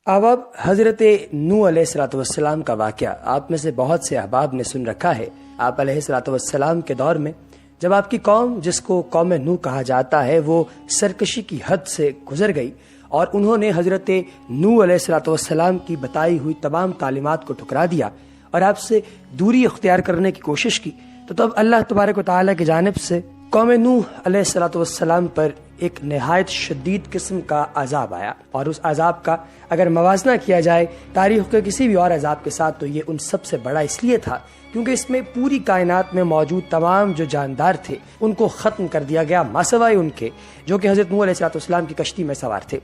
अब हजरत नूह अलैहिस्सलाम का वाक़या आप में से बहुत से अहबाब ने सुन रखा है। आप अलैहिस्सलाम के दौर में जब आपकी कौम, जिसको कौम नूह कहा जाता है, वो सरकशी की हद से गुजर गई और उन्होंने हजरत नूह अलैहिस्सलाम की बताई हुई तमाम तालीमात को ठुकरा दिया और आपसे दूरी इख्तियार करने की कोशिश की, तो तब अल्लाह तबारक व तआला की जानिब से कौम नूह अलैहिस्सलाम पर एक निहायत शदीद किस्म का अजाब आया। और उस अजाब का अगर मवाजना किया जाए तारीख के किसी भी और अजाब के साथ, तो ये उन सबसे बड़ा इसलिए था क्योंकि इसमें पूरी कायनात में मौजूद तमाम जो जानदार थे उनको ख़त्म कर दिया गया, मासवाए उनके जो कि हज़रत नूह अलैहिस्सलाम की कश्ती में सवार थे।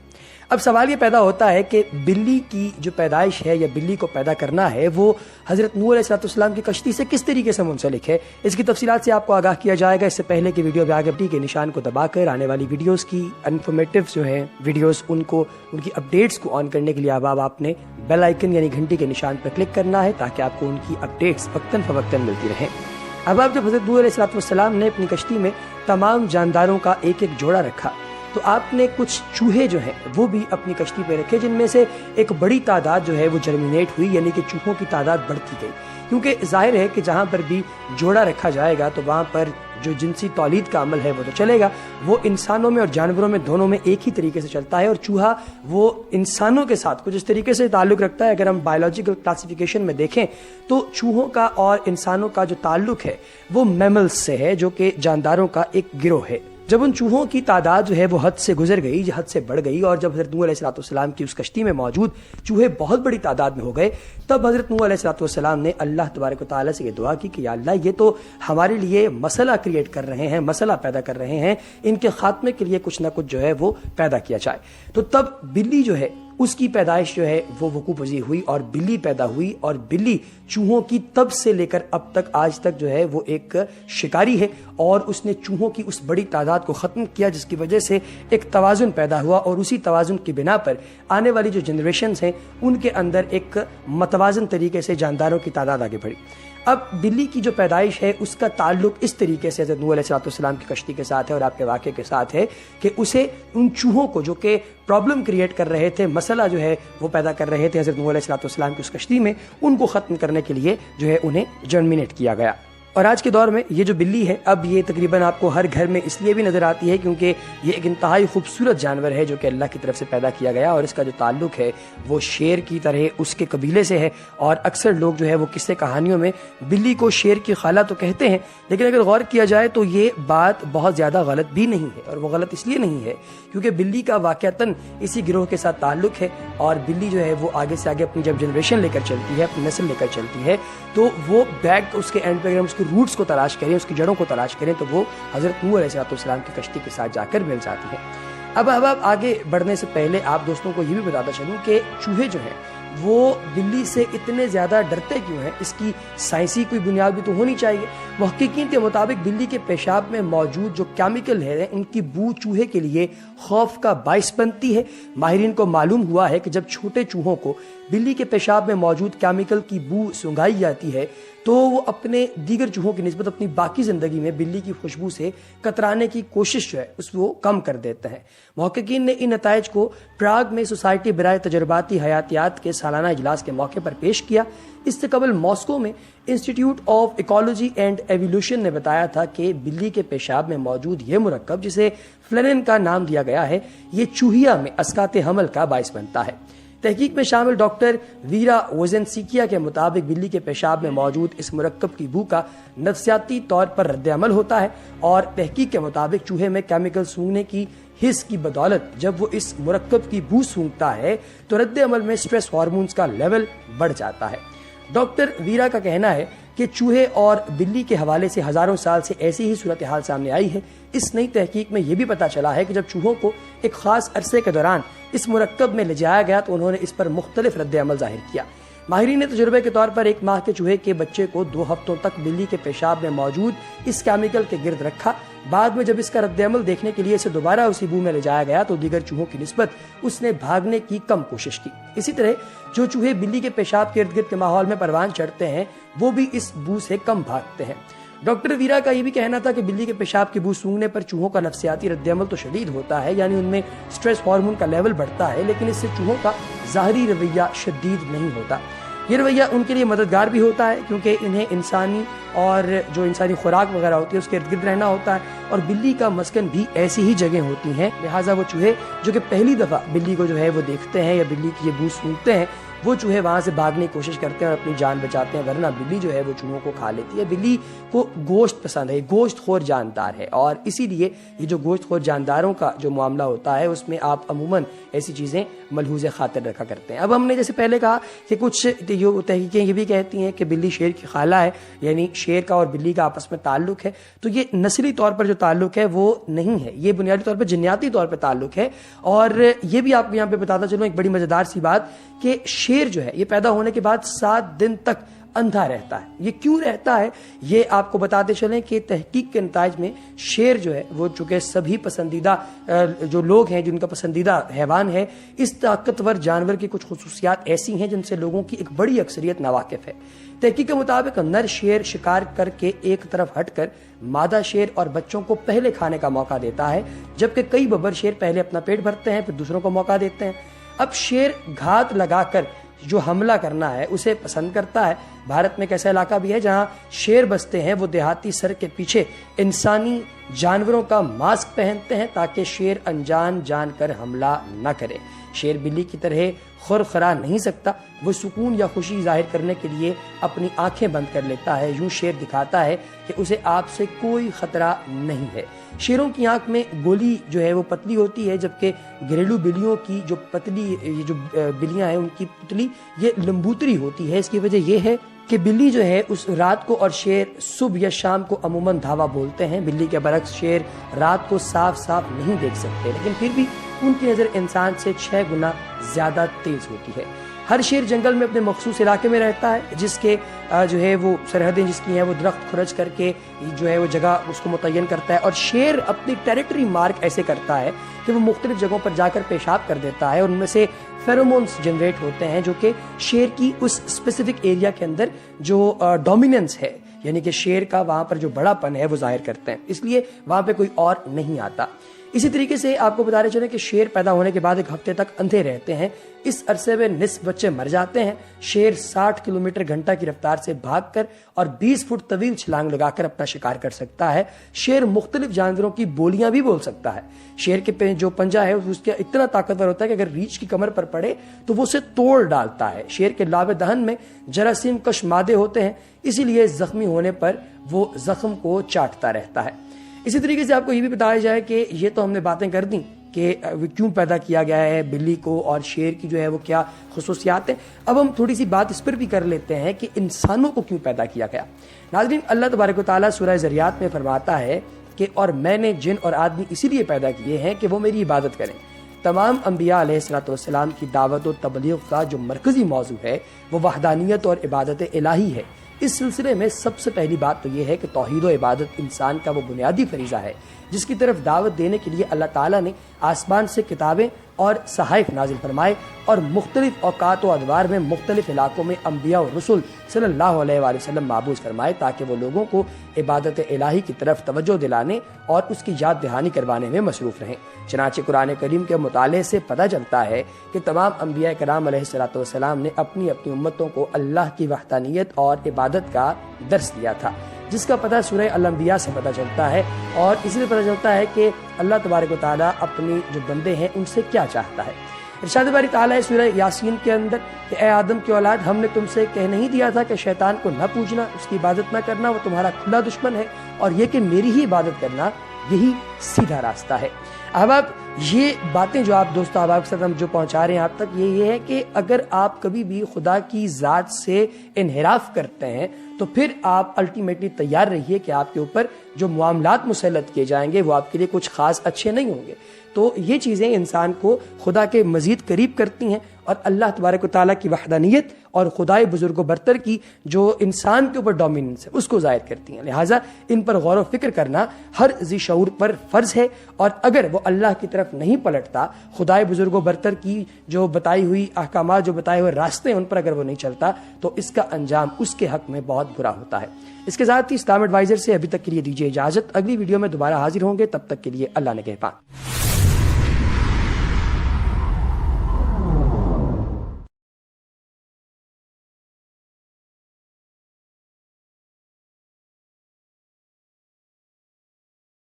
अब सवाल ये पैदा होता है कि बिल्ली की जो पैदाइश है या बिल्ली को पैदा करना है वो हज़रत नूह अलैहिस्सलाम की कश्ती से किस तरीके से मुंसलिक है। इसकी तफसीलात से आपको आगाह किया जाएगा। इससे पहले कि वीडियो में आगे टी के निशान को दबाकर आने वाली वीडियोस की इन्फॉर्मेटिव जो है वीडियोस उनकी अपडेट्स को ऑन करने के लिए अब आपने बेल आइकन यानी घंटी के निशान पर क्लिक करना है ताकि आपको उनकी अपडेट्स वक्तन फवक्तन मिलती रहें। अब जब हज़रत नूह अलैहिस्सलाम ने अपनी कश्ती में तमाम जानदारों का एक एक जोड़ा रखा, तो आपने कुछ चूहे जो हैं वो भी अपनी कश्ती पे रखे, जिनमें से एक बड़ी तादाद जो है वो जर्मिनेट हुई, यानी कि चूहों की तादाद बढ़ती गई। क्योंकि जाहिर है कि जहाँ पर भी जोड़ा रखा जाएगा तो वहाँ पर जो जिनसी तौलीद का अमल है वो तो चलेगा, वो इंसानों में और जानवरों में दोनों में एक ही तरीके से चलता है। और चूहा वो इंसानों के साथ कुछ इस तरीके से ताल्लुक रखता है। अगर हम बायोलॉजिकल क्लासिफिकेशन में देखें तो चूहों का और इंसानों का जो ताल्लुक है वो मैमल्स से है, जो कि जानदारों का एक गिरोह है। जब उन चूहों की तादाद जो है वो हद से गुजर गई, हद से बढ़ गई, और जब हज़रत नूह अलैहिस्सलाम की उस कश्ती में मौजूद चूहे बहुत बड़ी तादाद में हो गए, तब हज़रत नूह अलैहिस्सलाम ने अल्लाह तबारक व तआला से ये दुआ की कि या अल्लाह, ये तो हमारे लिए मसला क्रिएट कर रहे हैं, मसला पैदा कर रहे हैं, इनके खात्मे के लिए कुछ ना कुछ जो है वो पैदा किया जाए। तो तब बिल्ली जो है उसकी पैदाइश जो है वो वकूफ़ पज़ीर हुई और बिल्ली पैदा हुई। और बिल्ली चूहों की तब से लेकर अब तक आज तक जो है वो एक शिकारी है और उसने चूहों की उस बड़ी तादाद को ख़त्म किया, जिसकी वजह से एक तवाज़ुन पैदा हुआ और उसी तवाज़ुन की बिना पर आने वाली जो जनरेशन्स हैं उनके अंदर एक मतवाज़न तरीके से जानदारों की तादाद आगे बढ़ी। अब बिल्ली की जो पैदाइश है उसका ताल्लुक इस तरीके से हज़रत नूह अलैहिस्सलाम की कश्ती के साथ है और आपके वाक़े के साथ है कि उसे उन चूहों को जो कि प्रॉब्लम क्रिएट कर रहे थे, मसला जो है वो पैदा कर रहे थे हज़रत नूह अलैहिस्सलाम की उस कश्ती में, उनको ख़त्म करने के लिए जो है उन्हें जर्मिनेट किया गया। और आज के दौर में ये जो बिल्ली है, अब ये तकरीबन आपको हर घर में इसलिए भी नज़र आती है क्योंकि ये एक इंतहाई खूबसूरत जानवर है जो कि अल्लाह की तरफ से पैदा किया गया और इसका जो ताल्लुक है वो शेर की तरह उसके कबीले से है। और अक्सर लोग जो है वो किस्से कहानियों में बिल्ली को शेर की खाला तो कहते हैं, लेकिन अगर गौर किया जाए तो ये बात बहुत ज़्यादा गलत भी नहीं है। और वो गलत इसलिए नहीं है क्योंकि बिल्ली का वाक़अतन इसी गिरोह के साथ ताल्लुक है और बिल्ली जो है वो आगे से आगे अपनी जब जनरेशन लेकर चलती है, अपनी नस्ल लेकर चलती है, तो वो बैक उसके एंड पे अगर उसके रूट्स को तलाश करें, उसकी जड़ों को तलाश करें, तो वो हज़रत नूह अलैहिस्सलाम की कश्ती के साथ जाकर मिल जाती है। अब आगे बढ़ने से पहले आप दोस्तों को ये भी बताता चलूँ कि चूहे जो हैं वो बिल्ली से इतने ज़्यादा डरते क्यों हैं, इसकी साइंसी कोई बुनियाद भी तो होनी चाहिए। मुहक्किकीन के मुताबिक बिल्ली के पेशाब में मौजूद जो केमिकल है उनकी बू चूहे के लिए खौफ का बाइस बनती है। माहिरीन को मालूम हुआ है कि जब छोटे चूहों को बिल्ली के पेशाब में मौजूद केमिकल की बू सूंघाई जाती है तो वो अपने दीगर चूहों की निस्बत अपनी बाकी ज़िंदगी में बिल्ली की खुशबू से कतराने की कोशिश जो है उसको कम कर देते हैं। मुहक्किकीन ने इन नताइज को प्राग में सोसाइटी बराए तजर्बाती हयातियात के सालाना इजलास के मौके पर पेश किया। इससे कबल मॉस्को में institute of ecology and evolution ने बताया था कि बिल्ली के पेशाब में मौजूद ये मुरक्कब, जिसे फ्लेनिन का नाम दिया गया है, ये चूहिया में अस्कात हमल का बाइस बनता है। तहकीक में शामिल डॉक्टर वीरा वोजेनसिकिया के मुताबिक बिल्ली के पेशाब में मौजूद इस मुरक्कब की बू का नफ्सियाती तौर पर रद्द-ए-अमल होता है और तहकीक के मुताबिक चूहे में केमिकल सूंघने की हिस्स की बदौलत जब वो इस मुरक्कब की बू सूंघता है तो रद्द-ए-अमल में स्ट्रेस हार्मोन्स का लेवल बढ़ जाता है। डॉक्टर वीरा का कहना है कि चूहे और बिल्ली के हवाले से हजारों साल से ऐसी ही सूरत हाल सामने आई है। इस नई तहकीक में यह भी पता चला है कि जब चूहों को एक खास अरसे के दौरान इस मुरक्कब में ले जाया गया तो उन्होंने इस पर मुख्तलिफ रद्द-ए-अमल जाहिर किया। माहिरीन ने तजुर्बे के तौर पर 1 माह के चूहे के बच्चे को 2 हफ्तों तक बिल्ली के पेशाब में मौजूद इस केमिकल के गिर्द रखा। बाद में जब इसका रद्द-ए-अमल देखने के लिए इसे दोबारा उसी बू में ले जाया गया तो दीगर चूहों की निस्बत उसने भागने की कम कोशिश की। इसी तरह जो चूहे बिल्ली के पेशाब के इर्द गिर्द के माहौल में परवान चढ़ते हैं वो भी इस बू से कम भागते हैं। ڈاکٹر ویرا کا یہ بھی کہنا تھا کہ بلی کے پیشاب کی بو سونگھنے پر چوہوں کا نفسیاتی رد عمل تو شدید ہوتا ہے، یعنی ان میں سٹریس ہارمون کا لیول بڑھتا ہے، لیکن اس سے چوہوں کا ظاہری رویہ شدید نہیں ہوتا۔ یہ رویہ ان کے لیے مددگار بھی ہوتا ہے کیونکہ انہیں انسانی اور جو انسانی خوراک وغیرہ ہوتی ہے اس کے ارد گرد رہنا ہوتا ہے، اور بلی کا مسکن بھی ایسی ہی جگہ ہوتی ہیں، لہٰذا وہ چوہے جو کہ پہلی دفعہ بلی کو جو ہے وہ دیکھتے ہیں یا بلی کی یہ بو سونگھتے ہیں، وہ چوہے وہاں سے بھاگنے کی کوشش کرتے ہیں اور اپنی جان بچاتے ہیں، ورنہ بلی جو ہے وہ چوہوں کو کھا لیتی ہے۔ بلی کو گوشت پسند ہے، گوشت خور جاندار ہے، اور اسی لیے یہ جو گوشت خور جانداروں کا جو معاملہ ہوتا ہے اس میں آپ عموماً ایسی چیزیں ملحوظ خاطر رکھا کرتے ہیں۔ اب ہم نے جیسے پہلے کہا کہ کچھ تحقیقیں یہ بھی کہتی ہیں کہ بلی شیر کی خالہ ہے، یعنی شیر کا اور بلی کا آپس میں تعلق ہے، تو یہ نسلی طور پر جو تعلق ہے وہ نہیں ہے، یہ بنیادی طور پر جنیاتی طور پر تعلق ہے۔ اور یہ بھی آپ کو یہاں پہ بتاتا چلوں ایک بڑی مزیدار سی بات کہ شیر جو ہے یہ پیدا ہونے کے بعد 7 دن تک اندھا رہتا ہے۔ یہ کیوں رہتا ہے یہ آپ کو بتاتے چلیں کہ تحقیق کے نتائج میں شیر جو ہے وہ چونکہ سبھی پسندیدہ جو لوگ ہیں جن کا پسندیدہ حیوان ہے، اس طاقتور جانور کی کچھ خصوصیات ایسی ہیں جن سے لوگوں کی ایک بڑی اکثریت ناواقف ہے۔ تحقیق کے مطابق نر شیر شکار کر کے ایک طرف ہٹ کر مادہ شیر اور بچوں کو پہلے کھانے کا موقع دیتا ہے، جبکہ کئی ببر شیر پہلے اپنا پیٹ بھرتے ہیں پھر دوسروں کو موقع دیتے ہیں۔ اب شیر گھات لگا کر جو حملہ کرنا ہے اسے پسند کرتا ہے۔ بھارت میں ایک ایسا علاقہ بھی ہے جہاں شیر بستے ہیں، وہ دیہاتی سر کے پیچھے انسانی جانوروں کا ماسک پہنتے ہیں تاکہ شیر انجان جان کر حملہ نہ کرے۔ شیر بلی کی طرح خرخرا نہیں سکتا، وہ سکون یا خوشی ظاہر کرنے کے لیے اپنی آنکھیں بند کر لیتا ہے، یوں شیر دکھاتا ہے کہ اسے آپ سے کوئی خطرہ نہیں ہے۔ شیروں کی آنکھ میں گولی جو ہے وہ پتلی ہوتی ہے، جبکہ گھریلو بلیوں کی جو پتلی یہ جو بلیاں ہیں ان کی پتلی یہ لمبوتری ہوتی ہے۔ اس کی وجہ یہ ہے کہ بلی جو ہے اس رات کو اور شیر صبح یا شام کو عموماً دھاوا بولتے ہیں۔ بلی کے برعکس شیر رات کو صاف صاف نہیں دیکھ سکتے، لیکن پھر بھی ان کی نظر انسان سے 6 گنا زیادہ تیز ہوتی ہے۔ ہر شیر جنگل میں اپنے مخصوص علاقے میں رہتا ہے، جس کے جو ہے وہ سرحدیں جس کی ہیں وہ درخت کھرچ کر کے جو ہے وہ جگہ اس کو متعین کرتا ہے، اور شیر اپنی ٹیریٹری مارک ایسے کرتا ہے کہ وہ مختلف جگہوں پر جا کر پیشاب کر دیتا ہے، اور ان میں سے فیرومونز جنریٹ ہوتے ہیں جو کہ شیر کی اس اسپیسیفک ایریا کے اندر جو ڈومیننس ہے، یعنی کہ شیر کا وہاں پر جو بڑا پن ہے وہ ظاہر کرتے ہیں، اس لیے وہاں پہ کوئی اور نہیں آتا۔ اسی طریقے سے آپ کو بتاتے چلیں کہ شیر پیدا ہونے کے بعد 1 ہفتے تک اندھے رہتے ہیں، اس عرصے میں نصف بچے مر جاتے ہیں۔ شیر 60 کلومیٹر گھنٹہ کی رفتار سے بھاگ کر اور 20 فٹ طویل چھلانگ لگا کر اپنا شکار کر سکتا ہے۔ شیر مختلف جانوروں کی بولیاں بھی بول سکتا ہے۔ شیر کے جو پنجہ ہے اس کے اتنا طاقتور ہوتا ہے کہ اگر ریچھ کی کمر پر پڑے تو وہ اسے توڑ ڈالتا ہے۔ شیر کے لاب دہن میں جراثیم کش مادے ہوتے ہیں، اسی لیے زخمی ہونے پر وہ زخم کو چاٹتا رہتا ہے۔ اسی طریقے سے آپ کو یہ بھی بتایا جائے کہ یہ تو ہم نے باتیں کر دیں کہ کیوں پیدا کیا گیا ہے بلی کو اور شیر کی جو ہے وہ کیا خصوصیات ہیں۔ اب ہم تھوڑی سی بات اس پر بھی کر لیتے ہیں کہ انسانوں کو کیوں پیدا کیا گیا۔ ناظرین، اللہ تبارک و تعالیٰ سورہ ذریات میں فرماتا ہے کہ اور میں نے جن اور آدمی اسی لیے پیدا کیے ہیں کہ وہ میری عبادت کریں۔ تمام انبیاء علیہ السلام کی دعوت و تبلیغ کا جو مرکزی موضوع ہے وہ وحدانیت اور عبادت الہی ہے۔ اس سلسلے میں سب سے پہلی بات تو یہ ہے کہ توحید و عبادت انسان کا وہ بنیادی فریضہ ہے جس کی طرف دعوت دینے کے لیے اللہ تعالیٰ نے آسمان سے کتابیں اور صحائف نازل فرمائے اور مختلف اوقات و ادوار میں مختلف علاقوں میں انبیاء و رسول صلی اللہ علیہ وآلہ وسلم مابعوث فرمائے تاکہ وہ لوگوں کو عبادت الہی کی طرف توجہ دلانے اور اس کی یاد دہانی کروانے میں مصروف رہیں۔ چنانچہ قرآن کریم کے مطالعے سے پتہ چلتا ہے کہ تمام انبیاء کرام علیہ السلام نے اپنی اپنی امتوں کو اللہ کی وحدانیت اور عبادت کا درس دیا تھا، جس کا پتہ سورہ الانبیاء سے پتہ چلتا ہے، اور اسی سے پتہ چلتا ہے کہ اللہ تبارک و تعالیٰ اپنی جو بندے ہیں ان سے کیا چاہتا ہے۔ ارشاد باری تعالیٰ سورہ یاسین کے اندر کہ اے آدم کی اولاد، ہم نے تم سے کہہ نہیں دیا تھا کہ شیطان کو نہ پوجنا، اس کی عبادت نہ کرنا، وہ تمہارا کھلا دشمن ہے، اور یہ کہ میری ہی عبادت کرنا یہی سیدھا راستہ ہے۔ احباب، یہ باتیں جو آپ دوستو احباب کے ساتھ ہم جو پہنچا رہے ہیں آپ تک، یہ ہے کہ اگر آپ کبھی بھی خدا کی ذات سے انحراف کرتے ہیں تو پھر آپ الٹیمیٹلی تیار رہیے کہ آپ کے اوپر جو معاملات مسلط کیے جائیں گے وہ آپ کے لیے کچھ خاص اچھے نہیں ہوں گے۔ تو یہ چیزیں انسان کو خدا کے مزید قریب کرتی ہیں اور اللہ تبارک و تعالیٰ کی وحدانیت اور خدائے بزرگ و برتر کی جو انسان کے اوپر ڈومیننس ہے اس کو ظاہر کرتی ہیں۔ لہٰذا ان پر غور و فکر کرنا ہر ذی شعور پر فرض ہے، اور اگر وہ اللہ کی طرف طرف نہیں پلٹتا، خدائے بزرگ و برتر کی جو بتائی ہوئی احکامات، جو بتائے ہوئے راستے ان پر اگر وہ نہیں چلتا تو اس کا انجام اس کے حق میں بہت برا ہوتا ہے۔ اس کے ساتھ ہی اسلام ایڈوائزر سے ابھی تک کے لیے دیجیے اجازت، اگلی ویڈیو میں دوبارہ حاضر ہوں گے، تب تک کے لیے اللہ نگہبان۔